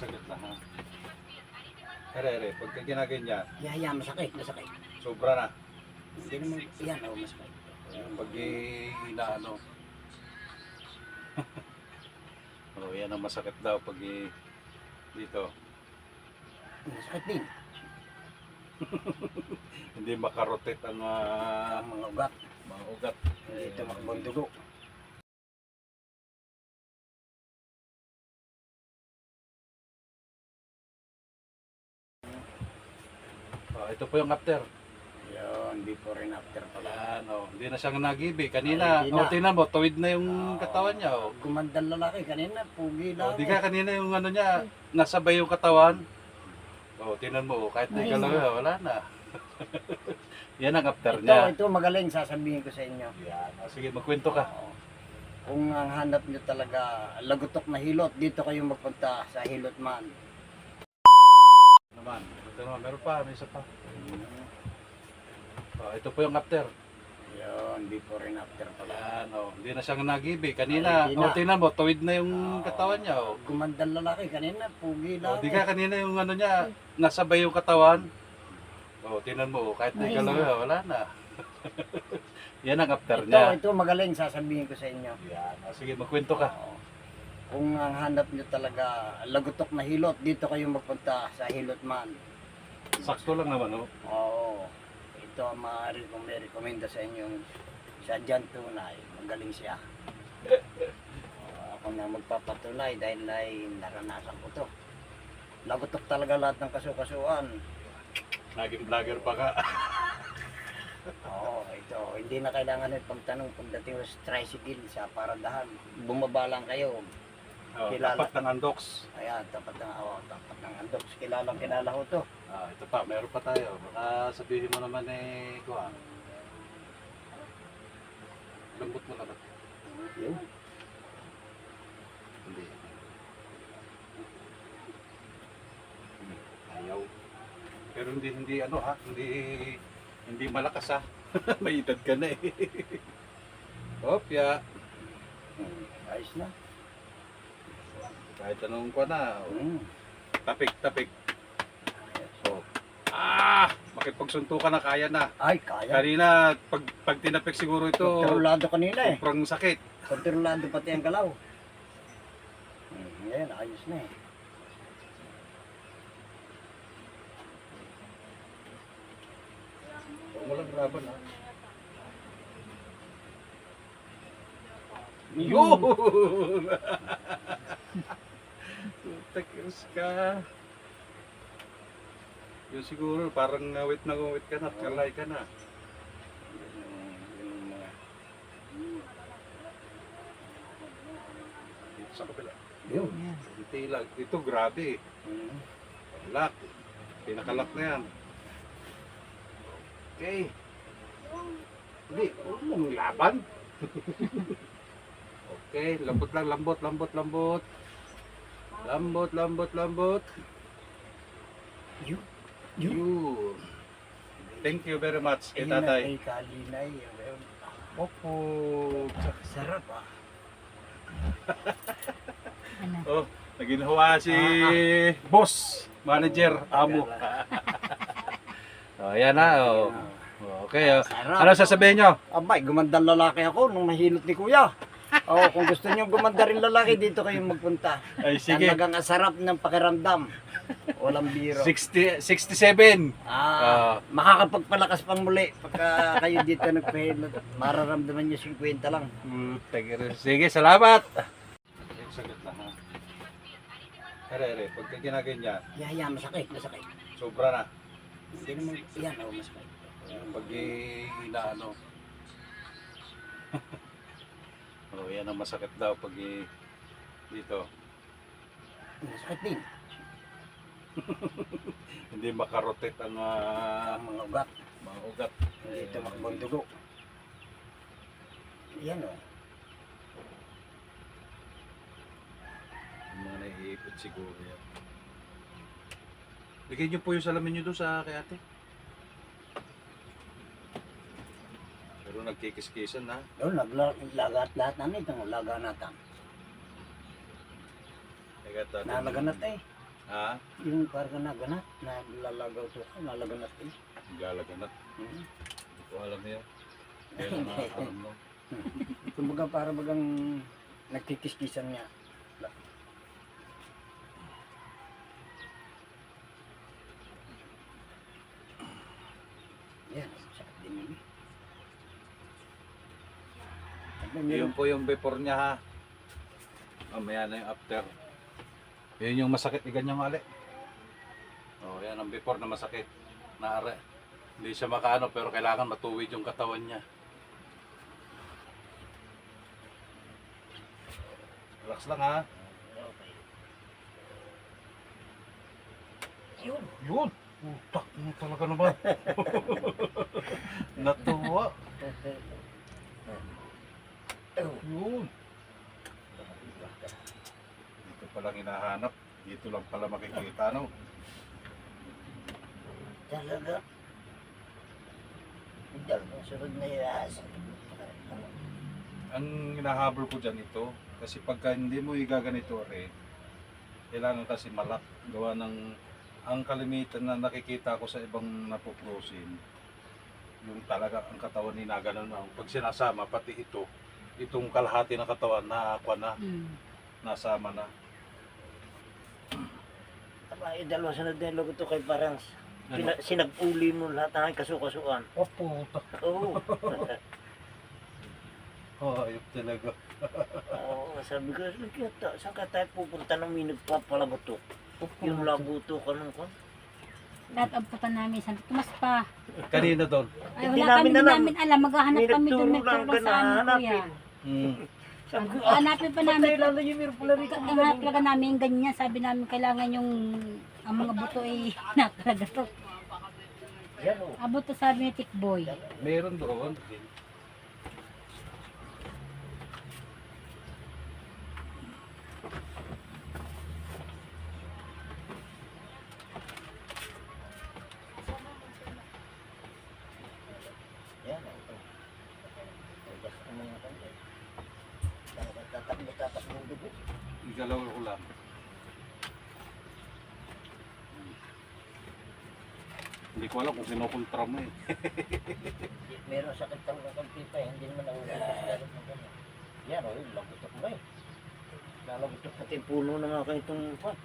Sakit na ha. Ere, pagka ginaganyan, Yaya, masakit, masakit. sobra na. Hindi naman, yan, masakit. Pag inaano. Yan ang masakit daw pag dito. Masakit din. Hindi makarotate ang Ang mga ugat. mga ugat. Hindi tumakbong dugo. Ito po yung after. Yun, before and after pala. Yan, hindi na siya nag-ibig. Kanina, Hindi na. tingnan mo, tuwid na yung katawan niya. Gumandang lalaki kanina, pugi lang. Di ka kanina yung ano niya, nasabay yung katawan. Tingnan mo, kahit di ka lang, wala na. Yan ang after niya. Ito magaling, sasabihin ko sa inyo. Yan, sige, magkwento ka. Oo. Kung ang hanap nyo talaga lagutok na hilot, dito kayo magpunta sa Hilot Man. Naman, ito naman, meron pa, may isa pa. Ito po yung after. Yun, before and after pala. Yan, hindi na siya nag-ibig. Kanina, Hindi na. tingnan mo, tuwid na yung katawan niya. Gumandang lalaki kanina, pugi lang. Di ka kanina yung ano niya, nasabay yung katawan. Tingnan mo, kahit di ka lang, wala na. Yan ang after niya. Ito magaling, sasabihin ko sa inyo. Yan, sige, magkwento ka. Oo. Kung ang hanap nyo talaga lagutok na hilot, dito kayo magpunta sa Hilot Man. Sakto lang naman, Oo. Ito ang maaari kong may rekomenda sa inyo sa Jan Tunay. Magaling siya. Ako na magpapatunay dahil ay naranasan ko to. Lagutok talaga lahat ng kasukasuan. Naging vlogger pa ka. Oo, ito. Hindi na kailangan ng pagtanong pagdating sa tricycle sa paradahan. Bumaba lang kayo. Kilala. Tapat ng Andox. Ayan, tapat ng Andox. Kilalang kilala ko to. Ito pa, meron pa tayo. Baka sabihin mo naman kuha. Lambot mo na ba? Yun. Hindi. Ayaw. Pero hindi ano ha, hindi malakas ha. May edad ka na eh. Opya. Ayos na. Kahit anong kuha na. Tapik. Makipagsuntukan na kaya na. Ay, kaya. Kanina, pag tinapik siguro ito, Kontrolado kanina eh. sobrang sakit. Kontrolado pati ang galaw. Ngayon, ayos na eh. Walang laban ha. Yun! Yun! Takos ka. Yun siguro, parang ngawit ka na, kalay ka na. Dito sa kapila. Yun. Dito grabe. Lock. Pinakalak na yan. Okay. Hindi, huwag mong laban. Okay, lambot lang, lambot. Lambot. Yun. Yun. Thank you very much kay Ayun na, tatay. kay Kalinay. Opo. Sarap ah. Oh, naginhawa si boss, manager, amo. Ayan na. Okay. Sarap. Ano sasabihin nyo? Abay, gumandang lalaki ako nung nahilot ni Kuya. Kung gusto niyo gumanda rin lalaki, dito kayo magpunta. Ay, sige. Talagang asarap ng pakiramdam. Walang biro. 67. Makakapagpalakas pang muli pagka kayo dito nagpahilot. Mararamdaman niyo 50 lang. Sige, salamat. Sagot na ha. Ere, pagka ginaganyan, Yaya, masakit. sobra na. Hindi naman, yan, masakit. Pag inaano. Yan ang masakit daw pag dito. Masakit din. Hindi makarotate ang Ang mga ugat. mga ugat. Hindi tumakbong dugo. Yan o. Yung mga naiipit siguro yan. Bigyan niyo po yung salamin niyo doon sa kay ate. Pero nagkikis-kisan na. Doon, lagat lahat namin itong laga natin. Nalaganat Nalaganat eh. Ha? Yung parang naganap, nalalagaw to, nalaganap eh. Galaganat. Hmm. Hindi ko alam yan. Kailan na alam mo. Kumbaga para bagang nagkikiskisan niya. Yan, sakit din yun. Yun po yung before niya ha. Mamaya na yung after. Yun yung masakit ni ganyang mali. Oh, yan ang before na masakit. Naare. Hindi siya makaano pero kailangan matuwid yung katawan niya. Relax lang ha. Yun. Yun. Utak mo talaga naman. Natuwa. Yun. Dito palang hinahanap. Dito lang pala makikita, no? Talaga. Dalawang sunod na ihas. Ang hinahabol ko dyan ito, kasi pagka hindi mo igaganito rin, kailangan kasi malak. Gawa ng, ang kalimitan na nakikita ko sa ibang napoprosin, yung talaga ang katawan ni naganon na. Pag sinasama, pati ito, itong kalahati ng katawan, naakwa na, nasama na. Aba, dalawa sunod na yung to kay parang Ano? sinag-uli mo lahat ng kasukasuan. Oh, puta. Oo. Ayop talaga. Oo, sabi ko, saan ka tayo pupunta ng may nagpapalabuto? Yung labuto ka nung kon. Lahat ang puta namin, sabi ko, mas pa. Kanina doon. Ay, Hindi wala kami, namin hindi alam. namin alam, maghahanap May kami doon, nagturo lang nagturo ka sa na amin, kuya. hanapin. Hmm. Sabi ko, Hanapin pa namin, lalo yung meron pala rito. hanap talaga namin ganyan, sabi namin, kailangan yung, ang mga buto ay nakalaga to. Yan o. Abot to sabi ni Tikboy. Meron doon. Yan o. Tugas ang mga kanya. Tatakbo ng dugo. Igalaw ko lang. Hindi ko alam kung kinukontra mo eh. Meron sakit ang kakampipa eh. Hindi naman ang ulit ng kanya. Yan o, lagutok mo eh. Lalagutok pati yung puno na nga kayo itong pan.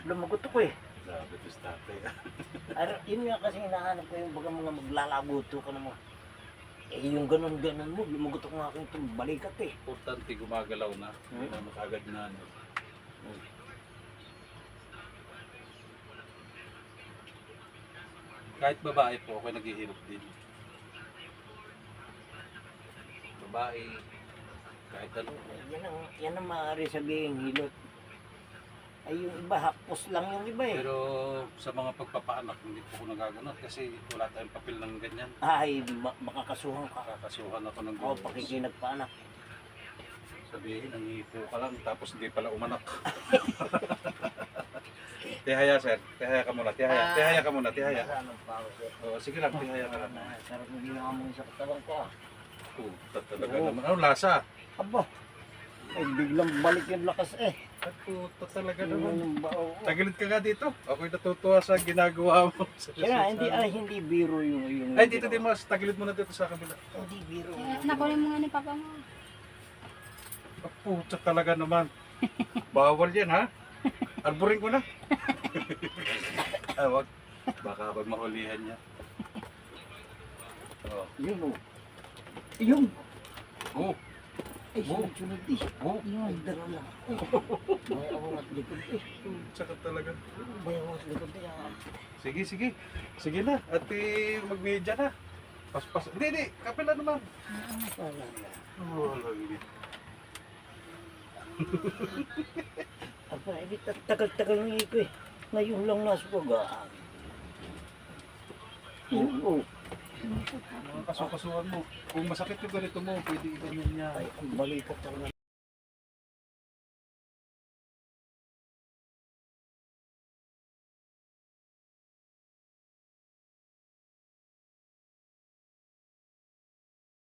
Lumagutok ko eh. Sabi ko sa tatay. Yun nga kasi hinahanap ko yung baga mga maglalaguto ka naman. Eh yung ganun-ganun mo, lumagutok nga ako itong balikat eh. Importante gumagalaw na. Hindi na makagad na ano. Kahit babae po, ako naghihirap din. Babae, kahit ano. Yan ang maaari sabihin hilot. Ay yung iba, hapos lang yung iba eh. Pero sa mga pagpapaanak, hindi po ako nagaganap kasi wala tayong papel ng ganyan. Ay, makakasuhan ka. Kakasuhan ako ng O, gawin. pakikinagpaanak. Sabihin, nangipo ka lang, tapos hindi pala umanak. Tihaya, sir. Tihaya ka muna. Tihaya. Tihaya ka muna. Tihaya. Masanang pa ako sir. Oo, sige lang. Tihaya ka lang. Sarap ng ginawa mo sa katawan ko ah. Talaga Oo. naman. Ano, lasa? Aba, ay biglang balik yung lakas eh. Puta talaga naman. Yung bao. Tagilid ka nga dito. Ako'y natutuwa sa ginagawa mo. Kaya hindi biro yung Ay, dito din mas. Tagilid mo na dito sa kabila. Hindi biro. Nakunin mo nga ni Papa mo. Puta talaga naman. Bawal yan, ha? Arborin ko na. Wag. Baka pag mahulihan niya. Oh. Yun o. Yun. Oh. Ay, sunod-sunod eh. Oh. Yun. Ay, dara lang. May awang at likod eh. Sakit talaga. May awang at likod eh. Sige, sige. Sige na. At mag-media na. Paspas. Hindi. Kapila naman. Wala na. Oh, lagi. Aba, hindi tagal-tagal ng iko eh. Ngayon lang nasupagaan. Oo. Mga kasukasuhan mo. Kung masakit yung ganito mo, pwede iganyan niya. Ay, ang balikat talaga.